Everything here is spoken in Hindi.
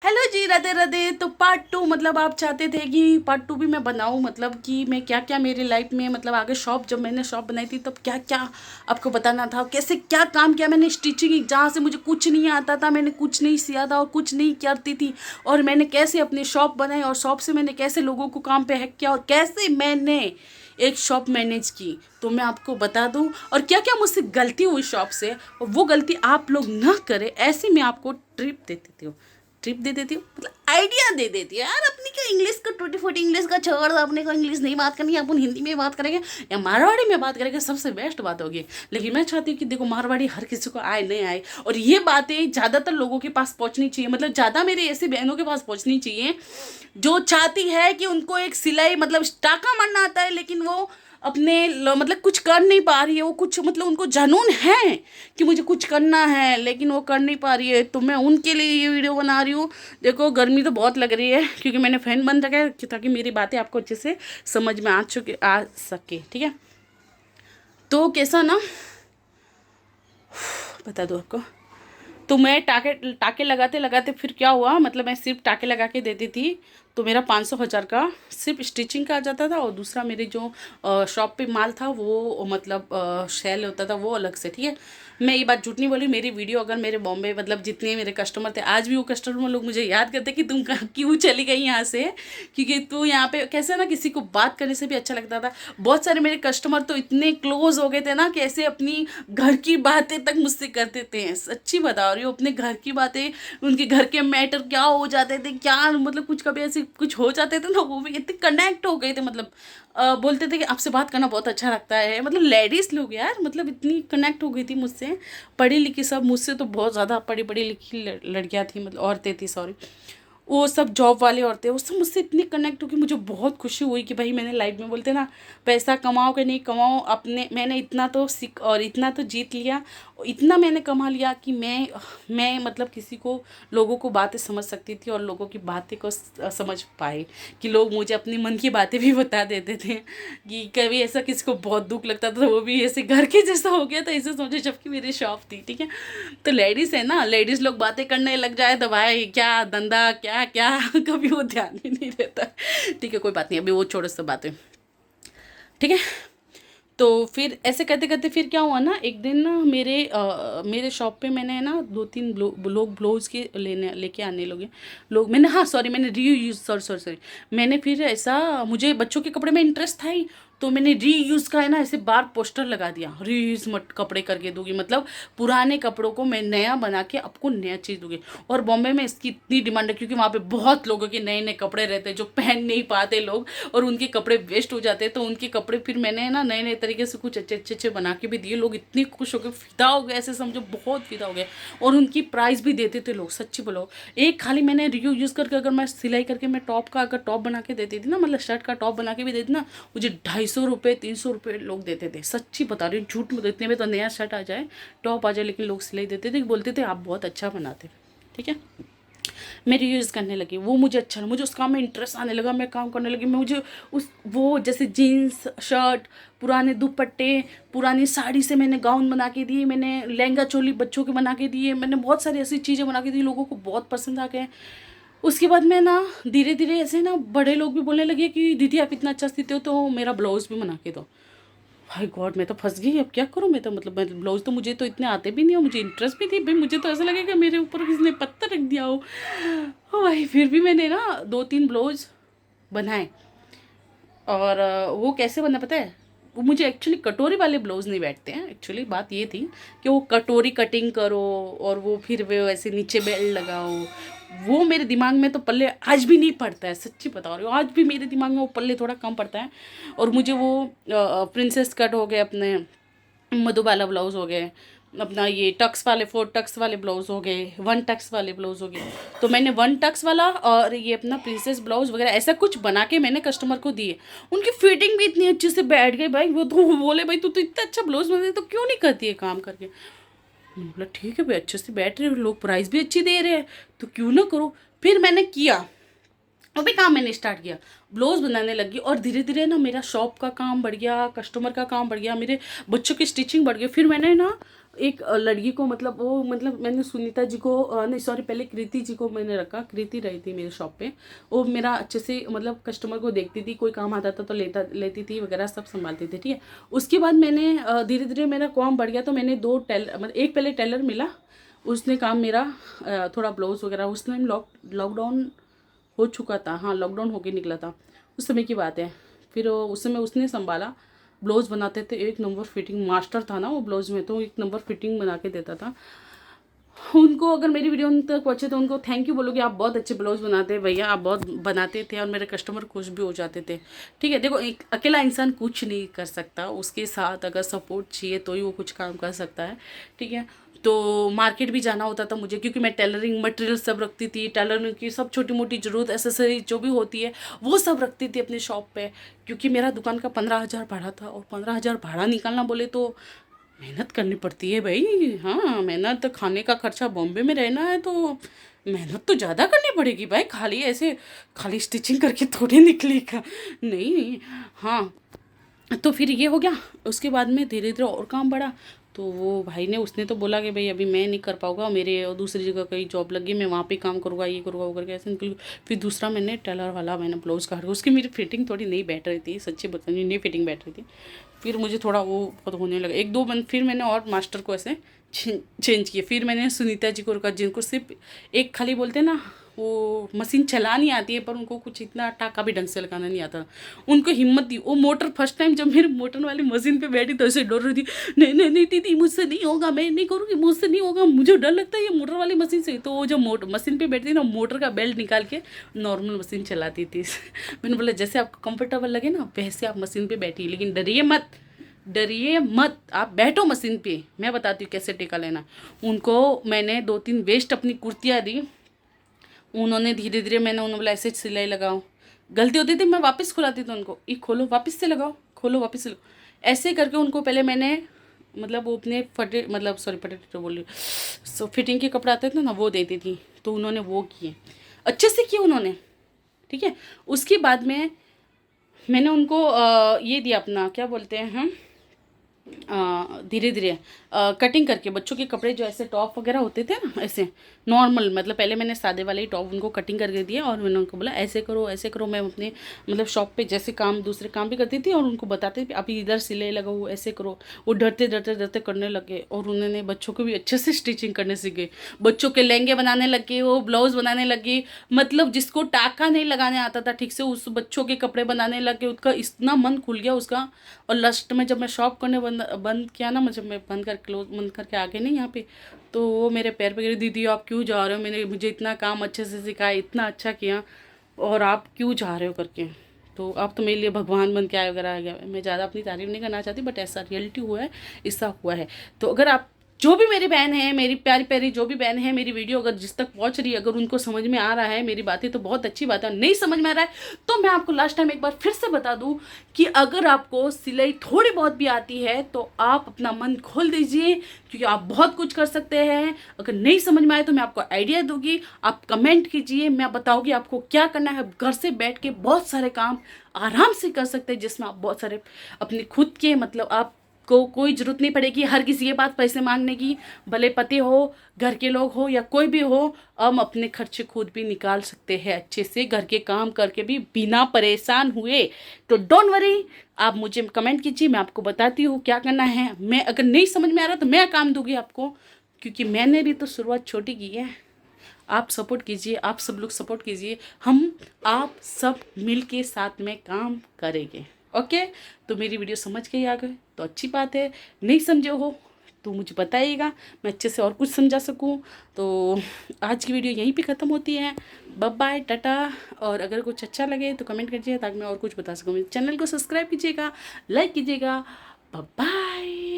हेलो जी, राधे राधे। तो पार्ट टू, मतलब आप चाहते थे कि पार्ट टू भी मैं बनाऊं, मतलब कि मैं क्या क्या मेरी लाइफ में, मतलब आगे शॉप, जब मैंने शॉप बनाई थी तब क्या क्या आपको बताना था, कैसे क्या काम किया मैंने। स्टिचिंग जहाँ से मुझे कुछ नहीं आता था, मैंने कुछ नहीं सिया था और कुछ नहीं करती थी, और मैंने कैसे अपनी शॉप बनाई, और शॉप से मैंने कैसे लोगों को काम पे हैक किया, और कैसे मैंने एक शॉप मैनेज की, तो मैं आपको बता दूं। और क्या क्या मुझसे गलती हुई शॉप से, और वो गलती आप लोग ना करें, ऐसी मैं आपको ट्रिप दे देती हूँ, मतलब आइडिया दे देती है यार। अपनी क्या इंग्लिश का टूटी फूटी इंग्लिश का छोड़ दो, अपने को इंग्लिश नहीं बात करनी है, अपन हिंदी में बात करेंगे या मारवाड़ी में बात करेंगे, सबसे बेस्ट बात होगी। लेकिन मैं चाहती हूँ कि देखो, मारवाड़ी हर किसी को आए नहीं आए, और ये बातें ज़्यादातर लोगों के पास पहुँचनी चाहिए, मतलब ज़्यादा मेरी ऐसी बहनों के पास पहुँचनी चाहिए जो चाहती है कि उनको एक सिलाई, मतलब टाका मारना आता है, लेकिन वो अपने मतलब कुछ कर नहीं पा रही है, वो कुछ, मतलब उनको जुनून है कि मुझे कुछ करना है, लेकिन वो कर नहीं पा रही है। तो मैं उनके लिए ये वीडियो बना रही हूँ। देखो, गर्मी तो बहुत लग रही है, क्योंकि मैंने फ़ैन बंद रखा है ताकि मेरी बातें आपको अच्छे से समझ में आ सके, ठीक है। तो कैसा ना, बता दो आपको। तो मैं टाके टाके लगाते लगाते फिर क्या हुआ, मतलब मैं सिर्फ टाके लगा के देती थी, तो मेरा 500 हज़ार का सिर्फ स्टिचिंग का आ जाता था, और दूसरा मेरे जो शॉप पे माल था वो, मतलब सेल होता था वो अलग से, ठीक है। मैं ये बात झूठ नहीं बोली। मेरी वीडियो अगर मेरे बॉम्बे, मतलब जितने मेरे कस्टमर थे, आज भी वो कस्टमर लोग मुझे याद करते कि तुम क्यों चली गई यहाँ से, क्योंकि तू यहाँ पे कैसे ना, किसी को बात करने से भी अच्छा लगता था। बहुत सारे मेरे कस्टमर तो इतने क्लोज हो गए थे ना, कि ऐसे अपनी घर की बातें तक मुझसे करते थे। सच्ची बता रही हूँ, अपने घर की बातें, उनके घर के मैटर क्या हो जाते थे, क्या मतलब कुछ कभी ऐसे कुछ हो जाते थे ना, वो भी इतने कनेक्ट हो गए थे, मतलब बोलते थे कि आपसे बात करना बहुत अच्छा लगता है। मतलब लेडीज़ लोग यार, मतलब इतनी कनेक्ट हो गई थी मुझसे, पढ़ी लिखी सब, मुझसे तो बहुत ज़्यादा पढ़ी पढ़ी लिखी लड़कियाँ थी, मतलब औरतें थी, सॉरी। वो सब जॉब वाले औरतें, वो सब मुझसे इतनी कनेक्ट हो कि मुझे बहुत खुशी हुई कि भाई मैंने लाइफ में, बोलते ना, पैसा कमाओ कि नहीं कमाओ, अपने मैंने इतना तो सीख और इतना तो जीत लिया, इतना मैंने कमा लिया कि मैं मतलब किसी को, लोगों को बातें समझ सकती थी, और लोगों की बातें को समझ पाए, कि लोग मुझे अपनी मन की बातें भी बता देते थे, कि कभी ऐसा किसी को बहुत दुख लगता था, वो भी ऐसे घर के जैसा हो गया था, ऐसे समझे, जबकि मेरी शॉप थी, ठीक है। तो लेडीज़ है ना, लेडीज़ लोग बातें करने लग जाए तो भाई क्या धंधा, क्या क्या कभी वो ध्यान ही नहीं रहता। ठीक है, कोई बात नहीं, अभी वो छोड़ो सब बातें, ठीक है। तो फिर ऐसे करते करते फिर क्या हुआ ना, एक दिन ना मेरे शॉप पे मैंने ना दो तीन लोग ब्लाउज़ के लेके आने लगे लोग। मैंने, हाँ सॉरी, मैंने रीयूज, सॉरी सॉरी सॉरी, मैंने फिर ऐसा, मुझे बच्चों के कपड़े में इंटरेस्ट था ही, तो मैंने रीयूज़ का है ना ऐसे बार पोस्टर लगा दिया, रीयूज़ मत कपड़े करके दूंगी, मतलब पुराने कपड़ों को मैं नया बना के आपको नया चीज़ दूंगी। और बॉम्बे में इसकी इतनी डिमांड है, क्योंकि वहाँ पे बहुत लोगों के नए नए कपड़े रहते हैं जो पहन नहीं पाते लोग, और उनके कपड़े वेस्ट हो जाते हैं। तो उनके कपड़े फिर मैंने ना नए नए तरीके से कुछ अच्छे अच्छे अच्छे बना के भी दिए, लोग इतने खुश हो गए, फिदा हो गए, ऐसे समझो बहुत फिदा हो गए। और उनकी प्राइस भी देते थे लोग, सच्ची बोलो। एक खाली मैंने रिव्यू यूज़ करके, अगर मैं सिलाई करके मैं टॉप का अगर टॉप बना के देती थी ना, मतलब शर्ट का टॉप बना के भी देती ना, मुझे 250 रुपये 300 रुपये लोग देते थे। सच्ची बता रही हूँ, झूठ में, तो इतने में तो नया शर्ट आ जाए, टॉप आ जाए, लेकिन लोग सिलाई देते थे, बोलते थे आप बहुत अच्छा बनाते, ठीक है। मैं यूज़ करने लगी, वो मुझे अच्छा लगा, मुझे उस काम में इंटरेस्ट आने लगा, मैं काम करने लगी। मैं मुझे उस वो जैसे जीन्स शर्ट, पुराने दुपट्टे, पुरानी साड़ी से मैंने गाउन बना के दिए, मैंने लहंगा चोली बच्चों के बना के दिए, मैंने बहुत सारी ऐसी चीज़ें बना के दी, लोगों को बहुत पसंद आ गए। उसके बाद मैं ना धीरे धीरे ऐसे ना, बड़े लोग भी बोलने लगे कि दीदी आप इतना अच्छा सीते हो, तो मेरा ब्लाउज़ भी बना के दो। भाई गॉड, मैं तो फंस गई, अब क्या करूँ मैं तो, मतलब मैं ब्लाउज़ तो मुझे तो इतने आते भी नहीं, और मुझे इंटरेस्ट भी थी भाई, मुझे तो ऐसा लगेगा मेरे ऊपर किसी ने पत्थर रख दिया हो। ओ भाई, फिर भी मैंने ना दो तीन ब्लाउज बनाए। और वो कैसे बना पता है, वो मुझे एक्चुअली कटोरी वाले ब्लाउज नहीं बैठते हैं। एक्चुअली बात ये थी कि वो कटोरी कटिंग करो, और वो फिर वो ऐसे नीचे बेल्ट लगाओ, वो मेरे दिमाग में तो पल्ले आज भी नहीं पड़ता है, सच्ची बता रही हूँ, आज भी मेरे दिमाग में वो पल्ले थोड़ा कम पड़ता है। और मुझे वो प्रिंसेस कट हो गए, अपने मधुबाला ब्लाउज हो गए, अपना ये टक्स वाले 4 टक्स वाले ब्लाउज हो गए, 1 टक्स वाले ब्लाउज हो गए। तो मैंने 1 टक्स वाला और ये अपना प्रिंसेस ब्लाउज वगैरह ऐसा कुछ बना के मैंने कस्टमर को दिए। उनकी फिटिंग भी इतनी अच्छे से बैठ गई भाई, वो तो बोले भाई तू तो इतना अच्छा ब्लाउज बना तो क्यों नहीं करती है काम करके। मैंने बोला ठीक है भाई, अच्छे से बैठ रहे हो लोग, प्राइस भी अच्छी दे रहे हैं, तो क्यों ना करो। फिर मैंने किया, वो भी काम मैंने स्टार्ट किया, ब्लाउज़ बनाने लगी और धीरे धीरे ना मेरा शॉप का काम बढ़ गया, कस्टमर का काम बढ़ गया, मेरे बच्चों की स्टिचिंग बढ़ गई। फिर मैंने ना एक लड़की को मतलब मैंने सुनीता जी को नहीं सॉरी पहले कृति जी को मैंने रखा। कृति रही थी मेरे शॉप पे, वो मेरा अच्छे से मतलब कस्टमर को देखती थी, कोई काम आता था तो लेती थी वगैरह, सब संभालती थी, ठीक है। उसके बाद मैंने धीरे धीरे मेरा काम बढ़ गया, तो मैंने 2 टेलर मतलब एक पहले टेलर मिला, उसने काम मेरा थोड़ा ब्लाउज़ वगैरह, उस टाइम लॉकडाउन हो चुका था, हाँ लॉकडाउन होके निकला था, उस समय की बात है। फिर उस समय उसने संभाला, ब्लाउज़ बनाते थे, एक नंबर फिटिंग, मास्टर था ना वो ब्लाउज़ में, तो एक नंबर फिटिंग बना के देता था। उनको अगर मेरी वीडियो उन तक पहुँचे तो उनको थैंक यू बोलोगे, आप बहुत अच्छे ब्लाउज़ बनाते हैं भैया, आप बहुत बनाते थे और मेरे कस्टमर खुश भी हो जाते थे, ठीक है। देखो एक अकेला इंसान कुछ नहीं कर सकता, उसके साथ अगर सपोर्ट चाहिए तो ही वो कुछ काम कर सकता है, ठीक है। तो मार्केट भी जाना होता था मुझे, क्योंकि मैं टेलरिंग मटेरियल सब रखती थी, टेलरिंग की सब छोटी मोटी ज़रूरत एसेसरी जो भी होती है वो सब रखती थी अपने शॉप पे, क्योंकि मेरा दुकान का 15,000 भाड़ा था, और 15,000 भाड़ा निकालना बोले तो मेहनत करनी पड़ती है भाई। हाँ मेहनत, खाने का खर्चा, बॉम्बे में रहना है तो मेहनत तो ज़्यादा करनी पड़ेगी भाई, खाली ऐसे खाली स्टिचिंग करके थोड़ी निकलेगा, नहीं। हाँ तो फिर ये हो गया, उसके बाद में धीरे धीरे और काम बढ़ा। तो वो भाई ने, उसने तो बोला कि भाई अभी मैं नहीं कर पाऊँगा, मेरे और दूसरी जगह कहीं जॉब लगी, मैं वहाँ पे काम करूँगा, ये करूँगा वो करके ऐसे निकल। फिर दूसरा मैंने टेलर वाला मैंने ब्लाउज़ काट, उसकी मेरी फिटिंग थोड़ी नहीं बैठ रही थी, सच्ची बता रही, नहीं फिटिंग बैठ रही थी। फिर मुझे थोड़ा वो होने लगा, 1-2 मंथ फिर मैंने और मास्टर को ऐसे चेंज किए। फिर मैंने सुनीता जी को रखा, जिनको सिर्फ एक खाली बोलते हैं ना वो मशीन चलानी आती है, पर उनको कुछ इतना टाका भी ढंग से लगाना नहीं आता, उनको हिम्मत दी। वो मोटर फर्स्ट टाइम जब मेरे मोटर वाली मशीन पे बैठी तो ऐसे डर रही थी, नहीं नहीं नहीं दीदी मुझसे नहीं होगा, मैं नहीं करूँगी, मुझसे नहीं होगा, मुझे डर लगता है ये मोटर वाली मशीन से। तो वो जब मशीन पे बैठती ना, मोटर का बेल्ट निकाल के नॉर्मल मशीन चलाती थी। मैंने बोला जैसे आपको कंफर्टेबल लगे ना वैसे आप मशीन पे बैठिए, लेकिन डरिए मत, डरिए मत, आप बैठो मशीन पे, मैं बताती हूँ कैसे टेका लेना। उनको मैंने 2-3 वेस्ट अपनी कुर्तियाँ दी, उन्होंने धीरे धीरे, मैंने उन्होंने बोला ऐसे सिलाई लगाओ, गलती होती थी मैं वापस खुलाती थी उनको, ये खोलो वापस से लगाओ, खोलो वापस से लगाओ, ऐसे करके उनको पहले मैंने मतलब वो अपने फटे मतलब सॉरी फटे तो बोल रही सो फिटिंग के कपड़े आते थे ना वो देती थी, तो उन्होंने वो किए, अच्छे से किए उन्होंने, ठीक है। उसके बाद में मैंने उनको ये दिया अपना क्या बोलते हैं हम, धीरे धीरे कटिंग करके बच्चों के कपड़े जो ऐसे टॉप वगैरह होते थे ना ऐसे नॉर्मल, मतलब पहले मैंने सादे वाले ही टॉप उनको कटिंग करके दिया, और मैंने उनको बोला ऐसे करो ऐसे करो। मैं अपने मतलब शॉप पे जैसे काम दूसरे काम भी करती थी और उनको बताती थी अभी इधर सिलाई लगाओ ऐसे करो। वो डरते डरते डरते करने लगे, और उन्होंने बच्चों को भी अच्छे से स्टिचिंग करने सीखे, बच्चों के लहंगे बनाने लगे, वो ब्लाउज बनाने लगे, मतलब जिसको टाका नहीं लगाने आता था ठीक से उस बच्चों के कपड़े बनाने लगे, उसका इतना मन खुल गया उसका। और लास्ट में जब मैं शॉप करने बंद किया ना, जब मैं बंद करके आ गई नहीं यहाँ पे, तो वो मेरे पैर पे गिरी, दीदी आप क्यों जा रहे हो, मैंने मुझे इतना काम अच्छे से सिखाया, इतना अच्छा किया, और आप क्यों जा रहे हो करके। तो आप तो मेरे लिए भगवान बन के आए वगैरह आ गया। मैं ज़्यादा अपनी तारीफ नहीं करना चाहती, बट ऐसा रियलिटी हुआ है, ऐसा हुआ है। तो अगर आप जो भी मेरी बहन है, मेरी प्यारी प्यारी जो भी बहन है, मेरी वीडियो अगर जिस तक पहुंच रही है, अगर उनको समझ में आ रहा है मेरी बातें तो बहुत अच्छी बात है, नहीं समझ में आ रहा है तो मैं आपको लास्ट टाइम एक बार फिर से बता दूं कि अगर आपको सिलाई थोड़ी बहुत भी आती है तो आप अपना मन खोल दीजिए, क्योंकि आप बहुत कुछ कर सकते हैं। अगर नहीं समझ में आए तो मैं आपको आइडिया दूंगी, आप कमेंट कीजिए, मैं बताऊंगी आपको क्या करना है। घर से बैठ के बहुत सारे काम आराम से कर सकते हैं, जिसमें आप बहुत सारे अपने खुद के मतलब आप को कोई ज़रूरत नहीं पड़ेगी हर किसी के पास पैसे मांगने की, भले पति हो, घर के लोग हो या कोई भी हो, हम अपने खर्चे खुद भी निकाल सकते हैं अच्छे से, घर के काम करके भी बिना परेशान हुए। तो डोंट वरी, आप मुझे कमेंट कीजिए, मैं आपको बताती हूँ क्या करना है। मैं अगर नहीं समझ में आ रहा तो मैं काम दूंगी आपको, क्योंकि मैंने भी तो शुरुआत छोटी की है। आप सपोर्ट कीजिए, आप सब लोग सपोर्ट कीजिए, हम आप सब मिल के साथ में काम करेंगे। ओके, तो मेरी वीडियो समझ के ही आ गए तो अच्छी बात है, नहीं समझे हो तो मुझे बताइएगा, मैं अच्छे से और कुछ समझा सकूं। तो आज की वीडियो यहीं पे ख़त्म होती है, बाय बाय टाटा। और अगर कुछ अच्छा लगे तो कमेंट कीजिए ताकि मैं और कुछ बता सकूं। मेरे चैनल को सब्सक्राइब कीजिएगा, लाइक कीजिएगा, बाय बाय।